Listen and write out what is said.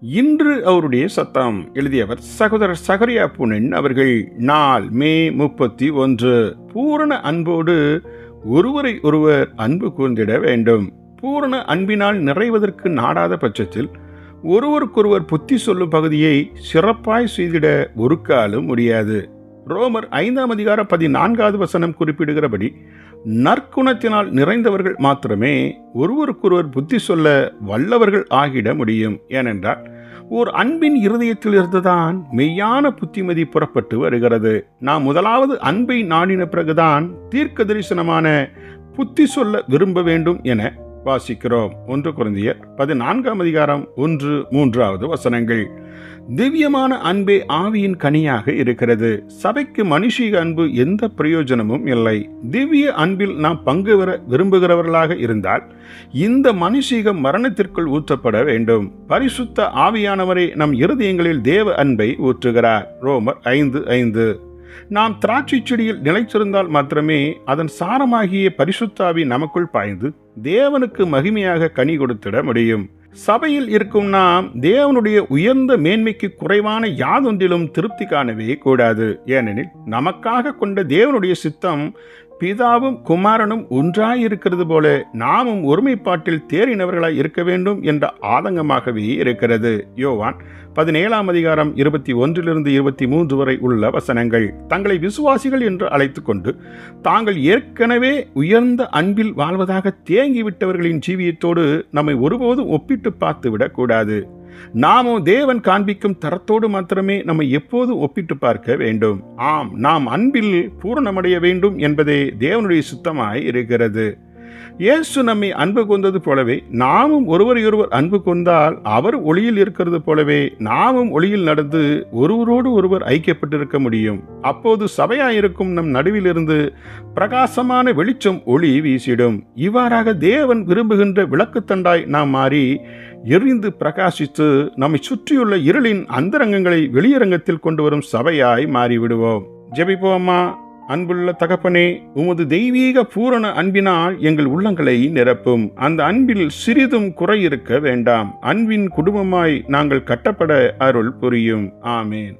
இன்று அவருடைய சத்தம். எழுதியவர் சகோதரர் சகரியா புனன் அவர்கள். நாள் மே 31. பூரண அன்போடு ஒருவரை ஒருவர் அன்பு கூர்ந்திட வேண்டும். பூரண அன்பினால் நிறைவதற்கு நாடாத பட்சத்தில் ஒருவருக்கொருவர் புத்தி சொல்லும் பகுதியை சிறப்பாய் செய்திட ஒரு காலம் முடியாது. ரோமர் 5:14 குறிப்பிடுகிறபடி நற்குணத்தினால் நிறைந்தவர்கள் மாத்திரமே ஒருவருக்கொருவர் புத்தி சொல்ல வல்லவர்கள் ஆகிட முடியும். ஏனென்றால் ஓர் அன்பின் இருதயத்தில் இருந்துதான் மெய்யான புத்திமதி புறப்பட்டு வருகிறது. நாம் முதலாவது அன்பை நாடின பிறகுதான் தீர்க்க தரிசனமான புத்தி சொல்ல விரும்ப வேண்டும் என வாசிக்கிறோம். 1 கொரிந்தியர் 14:1-3 திவ்யமான அன்பே ஆவியின் கனியாக இருக்கிறது. சபைக்கு மனுஷீக அன்பு எந்த பிரயோஜனமும் இல்லை. திவ்ய அன்பில் நாம் பங்கு பெற விரும்புகிறவர்களாக இருந்தால் இந்த மனுஷீக மரணத்திற்குள் ஊற்றப்பட வேண்டும். பரிசுத்த ஆவியானவரே நம் இருதயங்களில் தேவ அன்பை ஊற்றுகிறார். ரோமர் 5:5. நாம் திராட்சை செடியில் நிலைத்திருந்தால் மாத்திரமே அதன் சாரமாகிய பரிசுத்தாவி நமக்குள் பாய்ந்து தேவனுக்கு மகிமையாக கனி கொடுத்திட முடியும். சபையில் இருக்கும் நாம் தேவனுடைய உயர்ந்த மேன்மைக்கு குறைவான யாதொன்றிலும் திருப்தி காணவே கூடாது. ஏனெனில் நமக்காக கொண்ட தேவனுடைய சித்தம் பிதாவும் குமாரனும் ஒன்றாயிருக்கிறது போல நாமும் ஒருமைப்பாட்டில் தேறினவர்களாய் இருக்க வேண்டும் என்ற ஆதங்கமாகவே இருக்கிறது. யோவான் 17:21-23 வரை உள்ள வசனங்கள். தங்களை விசுவாசிகள் என்று அழைத்து கொண்டு தாங்கள் ஏற்கனவே உயர்ந்த அன்பில் வாழ்வதாக தேங்கிவிட்டவர்களின் ஜீவியத்தோடு நம்மை ஒருபோதும் ஒப்பிட்டு பார்த்து விடக்கூடாது. நாமும் தேவன் காண்பிக்கும் தரத்தோடு மாத்திரமே நம்மை எப்போதும் ஒப்பிட்டு பார்க்க வேண்டும். ஆம், நாம் அன்பில் பூரணமடைய வேண்டும் என்பதே தேவனுடைய சித்தமாய் இருக்கிறது. இயேசு நம்மை அன்பு கொண்டது போலவே நாமும் ஒருவரையொருவர் அன்பு கொண்டால் அவர் ஒளியில் இருக்கிறது போலவே நாமும் ஒளியில் நடந்து ஒருவரோடு ஒருவர் ஐக்கியப்பட்டிருக்க முடியும். அப்போது சபையாயிருக்கும் நம் நடுவிலிருந்து பிரகாசமான வெளிச்சம் ஒளி வீசிடும். இவ்வாறாக தேவன் விரும்புகின்ற விளக்குத்தண்டாய் நாம் மாறி எரிந்து பிரகாசித்து நம்மை சுற்றியுள்ள இருளின் அந்தரங்கங்களை வெளியரங்கத்தில் கொண்டு வரும் சபையாய் மாறிவிடுவோம். ஜெபிப்போமா. அன்புள்ள தகப்பனே, உமது தெய்வீக பூரண அன்பினால் எங்கள் உள்ளங்களை நிரப்பும். அந்த அன்பில் சிறிதும் குறை இருக்க வேண்டாம். அன்பின் குடும்பமாய் நாங்கள் கட்டப்பட அருள் புரியும். ஆமேன்.